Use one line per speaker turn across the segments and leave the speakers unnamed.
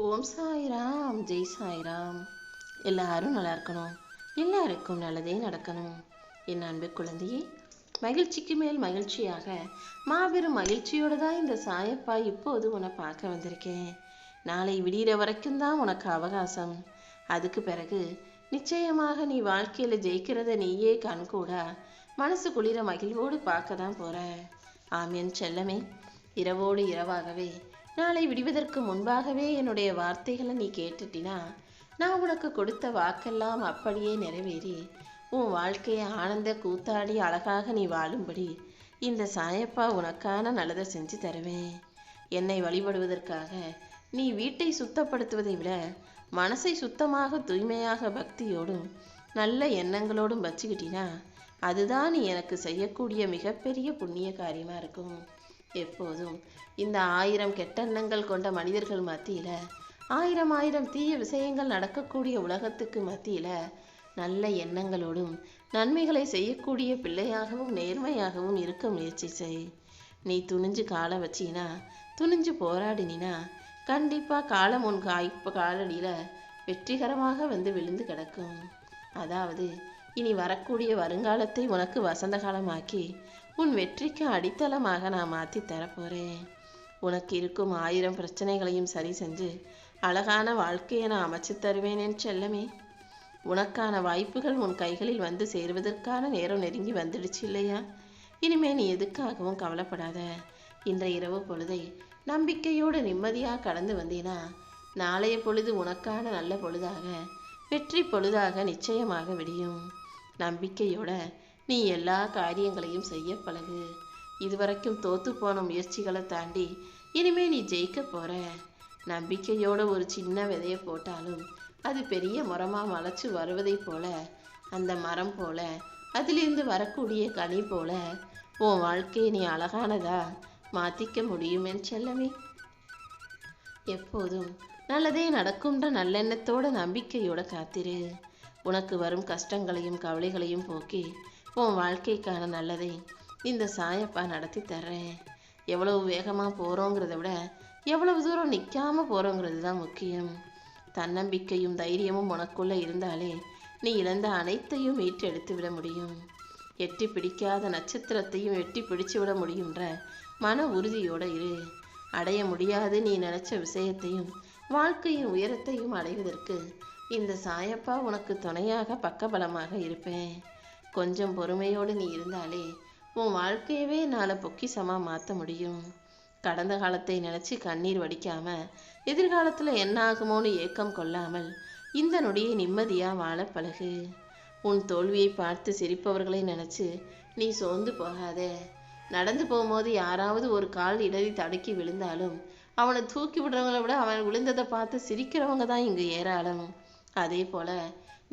ஓம் சாய்ராம், ஜெய் சாய்ராம். எல்லாரும் நல்லா இருக்கணும், எல்லாருக்கும் நல்லதே நடக்கணும். என் அன்பு குழந்தையே, மகிழ்ச்சிக்கு மேல் மகிழ்ச்சியாக மாபெரும் மகிழ்ச்சியோடு தான் இந்த சாயப்பா இப்போது உன்னை பார்க்க வந்திருக்கேன். நாளை விடிகிற வரைக்கும் தான் உனக்கு அவகாசம். அதுக்கு பிறகு நிச்சயமாக நீ வாழ்க்கையில் ஜெயிக்கிறத நீயே கண்கூட மனசு குளிர மகிழ்வோடு பார்க்க தான் போற. ஆமியன் செல்லமே, இரவோடு இரவாகவே நாளை விடுவதற்கு முன்பாகவே என்னுடைய வார்த்தைகளை நீ கேட்டுட்டினா நான் உனக்கு கொடுத்த வாக்கெல்லாம் அப்படியே நிறைவேறி உன் வாழ்க்கையை ஆனந்த கூத்தாடி அழகாக நீ வாழும்படி இந்த சாயப்பா உனக்கான நல்லதை செஞ்சு தருவேன். என்னை வழிபடுவதற்காக நீ வீட்டை சுத்தப்படுத்துவதை விட மனசை சுத்தமாக தூய்மையாக பக்தியோடும் நல்ல எண்ணங்களோடும் வச்சுக்கிட்டினா அதுதான் நீ எனக்கு செய்யக்கூடிய மிகப்பெரிய புண்ணிய காரியமாக இருக்கும். எப்போதும் இந்த 1000 கெட்டெண்ணங்கள் கொண்ட மனிதர்கள் மத்தியில் 1000 தீய விஷயங்கள் நடக்கக்கூடிய உலகத்துக்கு மத்தியில் நல்ல எண்ணங்களோடும் நன்மைகளை செய்யக்கூடிய பிள்ளையாகவும் நேர்மையாகவும் இருக்க முயற்சி செய். நீ துணிஞ்சு காலை வச்சினா, துணிஞ்சு போராடினா கண்டிப்பாக காலம் உன் காலடியில் வெற்றிகரமாக வந்து விழுந்து கிடக்கும். அதாவது இனி வரக்கூடிய வருங்காலத்தை உனக்கு வசந்த காலமாக்கி உன் வெற்றிக்கு அடித்தளமாக நான் மாற்றி தரப்போகிறேன். உனக்கு இருக்கும் 1000 பிரச்சனைகளையும் சரி செஞ்சு அழகான வாழ்க்கையை நான் அமைச்சு தருவேன் என் செல்லமே. உனக்கான வாய்ப்புகள் உன் கைகளில் வந்து சேருவதற்கான நேரம் நெருங்கி வந்துடுச்சு இல்லையா? இனிமே நீ எதுக்காகவும் கவலைப்படாத. இன்றைய இரவு பொழுதை நம்பிக்கையோடு நிம்மதியாக கடந்து வந்தீனா நாளைய பொழுது உனக்கான நல்ல பொழுதாக, வெற்றி பொழுதாக நிச்சயமாக விடியும். நம்பிக்கையோட நீ எல்லா காரியங்களையும் செய்ய பழகு. இதுவரைக்கும் தோத்து போன முயற்சிகளை தாண்டி இனிமே நீ ஜெயிக்க போற. நம்பிக்கையோட ஒரு சின்ன விதையை போட்டாலும் அது பெரிய மரமாக மலைச்சு வருவதை போல, அந்த மரம் போல, அதிலிருந்து வரக்கூடிய கனி போல உன் வாழ்க்கையை நீ அழகானதா மாற்றிக்க முடியும் என் செல்லமே. எப்போதும் நல்லதே நடக்கும்ன்ற நல்லெண்ணத்தோட நம்பிக்கையோட காத்திரு. உனக்கு வரும் கஷ்டங்களையும் கவலைகளையும் போக்கி உன் வாழ்க்கைக்கான நல்லதை இந்த சாயப்பா நடத்தி தர்றேன். எவ்வளவு வேகமாக போகிறோங்கிறத விட எவ்வளவு தூரம் நிற்காமல் போகிறோங்கிறது தான் முக்கியம். தன்னம்பிக்கையும் தைரியமும் உனக்குள்ளே இருந்தாலே நீ இழந்த அனைத்தையும் மீட்டெடுத்து விட முடியும். எட்டி பிடிக்காத நட்சத்திரத்தையும் எட்டி பிடிச்சு விட முடியுன்ற மன உறுதியோடு இரு. அடைய முடியாது நீ நினச்ச விஷயத்தையும் வாழ்க்கையின் உயரத்தையும் அடைவதற்கு இந்த சாயப்பா உனக்கு துணையாக பக்கபலமாக இருப்பேன். கொஞ்சம் பொறுமையோடு நீ இருந்தாலே உன் வாழ்க்கையவே நாளை பொக்கிஷமாக மாற்ற முடியும். கடந்த காலத்தை நினச்சி கண்ணீர் வடிக்காம எதிர்காலத்தில் என்ன ஆகுமோன்னு ஏக்கம் கொள்ளாமல் இந்த நொடியை நிம்மதியாக வாழ பழகு. உன் தோல்வியை பார்த்து சிரிப்பவர்களை நினச்சி நீ சோர்ந்து போகாத. நடந்து போகும்போது யாராவது ஒரு கால் இடறி தடுக்கி விழுந்தாலும் அவனை தூக்கி விடுறவங்களை விட அவன் விழுந்ததை பார்த்து சிரிக்கிறவங்க தான் இங்கு ஏராளம். அதே போல்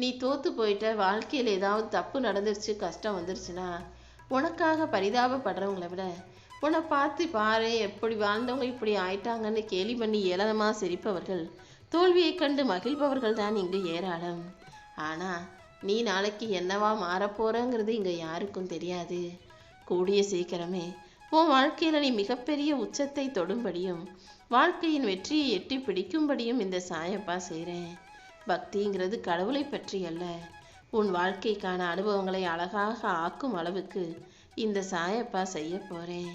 நீ தோற்று போயிட்ட, வாழ்க்கையில் ஏதாவது தப்பு நடந்துருச்சு, கஷ்டம் வந்துருச்சுன்னா உனக்காக பரிதாபப்படுறவங்களை விட உன்னை பார்த்து பாரு எப்படி வாழ்ந்தவங்க இப்படி ஆயிட்டாங்கன்னு கேலி பண்ணி ஏளனமாக சிரிப்பவர்கள், தோல்வியை கண்டு மகிழ்பவர்கள் தான் இங்கு ஏராளம். ஆனால் நீ நாளைக்கு என்னவா மாறப்போறங்கிறது இங்கே யாருக்கும் தெரியாது. கூடிய சீக்கிரமே உன் வாழ்க்கையில் நீ மிகப்பெரிய உச்சத்தை தொடும்படியும் வாழ்க்கையின் வெற்றியை எட்டி பிடிக்கும்படியும் இந்த சாயப்பா செய்கிறேன். பக்திங்கிறது கடவுளை பற்றி அல்ல, உன் வாழ்க்கைக்கான அனுபவங்களை அழகாக ஆக்கும் அளவுக்கு இந்த சாயப்பா செய்ய போகிறேன்.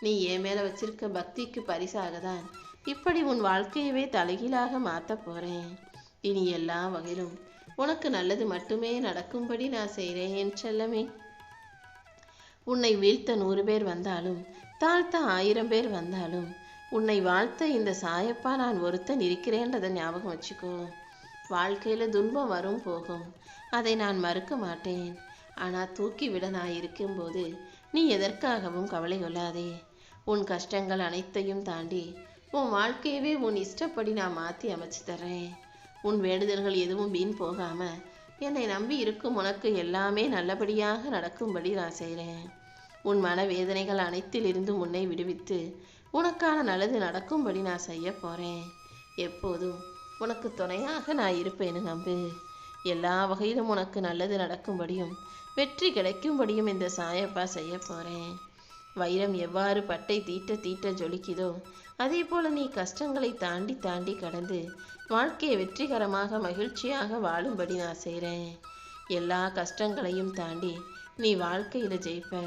நீ என் மேலே வச்சிருக்க பக்திக்கு பரிசாக தான் இப்படி உன் வாழ்க்கையவே தலைகீழாக மாற்ற போகிறேன். இனி எல்லா வகையிலும் உனக்கு நல்லது மட்டுமே நடக்கும்படி நான் செய்கிறேன் என் செல்லமே. உன்னை வீழ்த்த 100 பேர் வந்தாலும் தாழ்த்த 1000 பேர் வந்தாலும் உன்னை வாழ்த்த இந்த சாயப்பா நான் ஒருத்தன் இருக்கிறேன்றதை ஞாபகம் வச்சுக்கோ. வாழ்க்கையில் துன்பம் வரும் போகும், அதை நான் மறுக்க மாட்டேன். ஆனால் தூக்கிவிட நான் இருக்கும்போது நீ எதற்காகவும் கவலை கொள்ளாதே. உன் கஷ்டங்கள் அனைத்தையும் தாண்டி உன் வாழ்க்கையவே உன் இஷ்டப்படி நான் மாற்றி அமைச்சு தர்றேன். உன் வேண்டுதல்கள் எதுவும் வீண் போகாமல் என்னை நம்பி இருக்கும் உனக்கு எல்லாமே நல்லபடியாக நடக்கும்படி நான் செய்கிறேன். உன் மனவேதனைகள் அனைத்திலிருந்தும் உன்னை விடுவித்து உனக்கான நல்லது நடக்கும்படி நான் செய்ய போகிறேன். எப்போதும் உனக்கு துணையாக நான் இருப்பேன்னு நம்பு. எல்லா வகையிலும் உனக்கு நல்லது நடக்கும்படியும் வெற்றி கிடைக்கும்படியும் இந்த சாயப்பா செய்ய போகிறேன். வைரம் எவ்வாறு பட்டை தீட்ட தீட்ட ஜொலிக்குதோ அதே போல நீ கஷ்டங்களை தாண்டி தாண்டி கடந்து வாழ்க்கையை வெற்றிகரமாக மகிழ்ச்சியாக வாழும்படி நான் செய்கிறேன். எல்லா கஷ்டங்களையும் தாண்டி நீ வாழ்க்கையில் ஜெயிப்ப.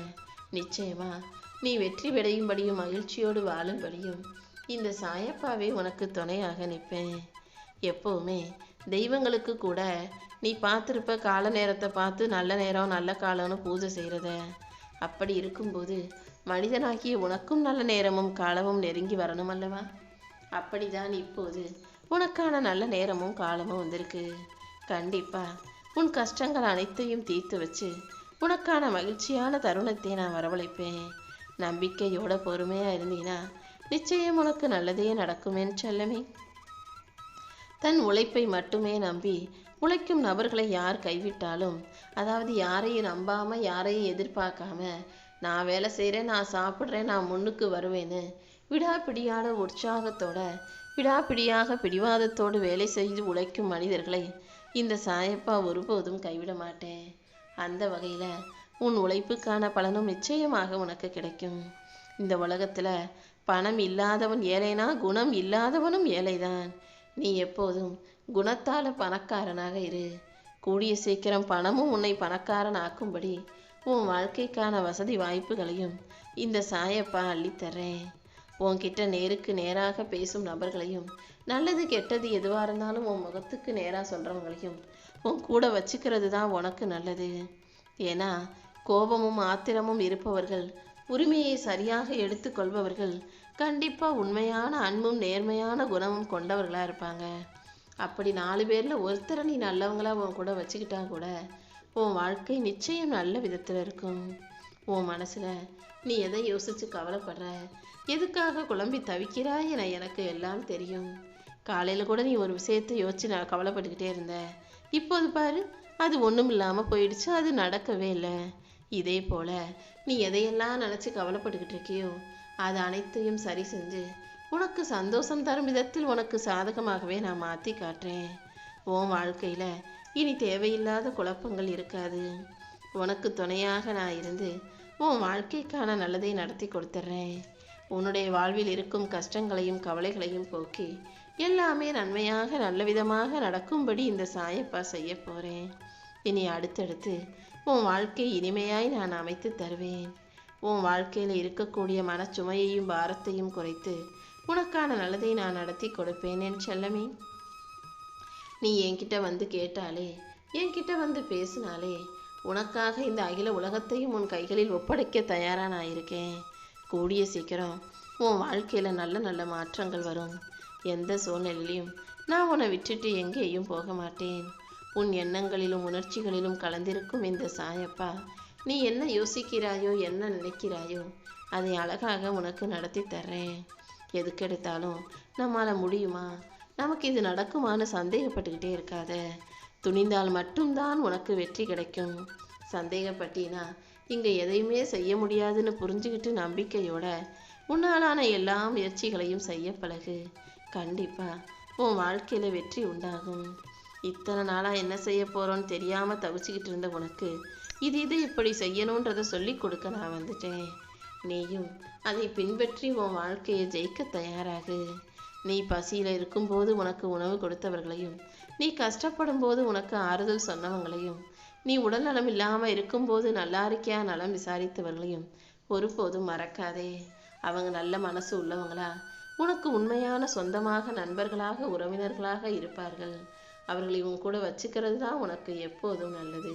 நிச்சயமா நீ வெற்றி பெறையும்படியும் மகிழ்ச்சியோடு வாழும்படியும் இந்த சாயப்பாவே உனக்கு துணையாக நிற்பேன். எப்போவுமே தெய்வங்களுக்கு கூட நீ பார்த்துருப்ப கால நேரத்தை பார்த்து நல்ல நேரம் நல்ல காலம்னு பூஜை செய்கிறத. அப்படி இருக்கும்போது மனிதனாகிய உனக்கும் நல்ல நேரமும் காலமும் நெருங்கி வரணும் அல்லவா? அப்படிதான் இப்போது உனக்கான நல்ல நேரமும் காலமும் வந்திருக்கு. கண்டிப்பா உன் கஷ்டங்கள் அனைத்தையும் தீர்த்து வச்சு உனக்கான மகிழ்ச்சியான தருணத்தை நான் வரவழைப்பேன். நம்பிக்கையோட பொறுமையா இருந்தீனா நிச்சயம் உனக்கு நல்லதே நடக்குமேன்னு செல்லமே. தன் உழைப்பை மட்டுமே நம்பி உழைக்கும் நபர்களை யார் கைவிட்டாலும், அதாவது யாரையும் நம்பாம யாரையும் எதிர்பார்க்காம நான் வேலை செய்கிறேன், நான் சாப்பிட்றேன், நான் முன்னுக்கு வருவேன்னு விடாப்பிடியான உற்சாகத்தோட விடாப்பிடியாக பிடிவாதத்தோடு வேலை செய்து உழைக்கும் மனிதர்களை இந்த சாயப்பா ஒருபோதும் கைவிட மாட்டேன். அந்த வகையில் உன் உழைப்புக்கான பலனும் நிச்சயமாக உனக்கு கிடைக்கும். இந்த உலகத்தில் பணம் இல்லாதவன் ஏழைனா குணம் இல்லாதவனும் ஏழைதான். நீ எப்போதும் குணத்தால பணக்காரனாக இரு. கூடிய சீக்கிரம் பணமும் உன்னை பணக்காரன் ஆக்கும்படி உன் வாழ்க்கைக்கான வசதி வாய்ப்புகளையும் இந்த சாயப்பா அள்ளித்தர்றேன். உன்கிட்ட நேருக்கு நேராக பேசும் நபர்களையும், நல்லது கெட்டது எதுவாக இருந்தாலும் உன் முகத்துக்கு நேராக சொல்கிறவங்களையும் உன் கூட வச்சுக்கிறது தான் உனக்கு நல்லது. ஏன்னா கோபமும் ஆத்திரமும் இருப்பவர்கள், உரிமையை சரியாக எடுத்துக்கொள்பவர்கள் கண்டிப்பாக உண்மையான அன்பும் நேர்மையான குணமும் கொண்டவர்களாக இருப்பாங்க. அப்படி 4 பேரில் ஒருத்தரை நீ நல்லவங்களா உன் கூட வச்சுக்கிட்டா கூட உன் வாழ்க்கை நிச்சயம் நல்ல விதத்தில் இருக்கும். உன் மனசில் நீ எதை யோசித்து கவலைப்படுற, எதுக்காக குழம்பி தவிக்கிறாய் என எனக்கு எல்லாம் தெரியும். காலையில் கூட நீ ஒரு விஷயத்தை யோசித்து நான் கவலைப்பட்டுக்கிட்டே இருந்த. இப்போது பாரு, அது ஒன்றும் இல்லாமல் போயிடுச்சு, அது நடக்கவே இல்லை. இதே போல் நீ எதையெல்லாம் நினச்சி கவலைப்பட்டுக்கிட்டு இருக்கியோ அது அனைத்தையும் சரி செஞ்சு உனக்கு சந்தோஷம் தரும் விதத்தில் உனக்கு சாதகமாகவே நான் மாற்றி காட்டுறேன். உன் வாழ்க்கையில் இனி தேவையில்லாத குழப்பங்கள் இருக்காது. உனக்கு துணையாக நான் இருந்து உன் வாழ்க்கைக்கான நல்லதை நடத்தி கொடுத்துட்றேன். உன்னுடைய வாழ்வில் இருக்கும் கஷ்டங்களையும் கவலைகளையும் போக்கி எல்லாமே நன்மையாக நல்ல விதமாக நடக்கும்படி இந்த சாயப்பா செய்ய போகிறேன். இனி அடுத்தடுத்து உன் வாழ்க்கை இனிமையாய் நான் அமைத்து தருவேன். உன் வாழ்க்கையில் இருக்கக்கூடிய மனச்சுமையையும் பாரத்தையும் குறைத்து உனக்கான நல்லதை நான் நடத்தி கொடுப்பேன் என் செல்லமே. நீ என்கிட்ட வந்து கேட்டாலே, என்கிட்ட வந்து பேசினாலே உனக்காக இந்த அகில உலகத்தையும் உன் கைகளில் ஒப்படைக்க தயாராக நான் இருக்கேன். கூடிய சீக்கிரம் உன் வாழ்க்கையில் நல்ல நல்ல மாற்றங்கள் வரும். எந்த சூழ்நிலையிலையும் நான் உன்னை விட்டுட்டு எங்கேயும் போக மாட்டேன். உன் எண்ணங்களிலும் உணர்ச்சிகளிலும் கலந்திருக்கும் இந்த சாயப்பா நீ என்ன யோசிக்கிறாயோ என்ன நினைக்கிறாயோ அதை அழகாக உனக்கு நடத்தி தர்றேன். எதுக்கெடுத்தாலும் நம்மளால் முடியுமா, நமக்கு இது நடக்குமான்னு சந்தேகப்பட்டுக்கிட்டே இருக்காத. துணிந்தால் மட்டும்தான் உனக்கு வெற்றி கிடைக்கும். சந்தேகப்பட்டினா இங்கே எதையுமே செய்ய முடியாதுன்னு புரிஞ்சுக்கிட்டு நம்பிக்கையோட உன்னாலான எல்லா முயற்சிகளையும் செய்ய பழகு. கண்டிப்பா உன் வாழ்க்கையில் வெற்றி உண்டாகும். இத்தனை நாளாக என்ன செய்ய போகிறோன்னு தெரியாமல் தவிச்சுக்கிட்டு இருந்த உனக்கு இது இப்படி செய்யணுன்றதை சொல்லி கொடுக்க நான் வந்துட்டேன். நீயும் அதை பின்பற்றி உன் வாழ்க்கையை ஜெயிக்க தயாராகு. நீ பசியில் இருக்கும்போது உனக்கு உணவு கொடுத்தவர்களையும், நீ கஷ்டப்படும் போது உனக்கு ஆறுதல் சொன்னவங்களையும், நீ உடல் நலம் இல்லாமல் இருக்கும்போது நல்லா இருக்கியா நலம் விசாரித்தவர்களையும் ஒருபோதும் மறக்காதே. அவங்க நல்ல மனசு உள்ளவங்களா, உனக்கு உண்மையான சொந்தமாக நண்பர்களாக உறவினர்களாக இருப்பார்கள். அவர்களை உன் கூட வச்சுக்கிறது தான் உனக்கு எப்போதும் நல்லது.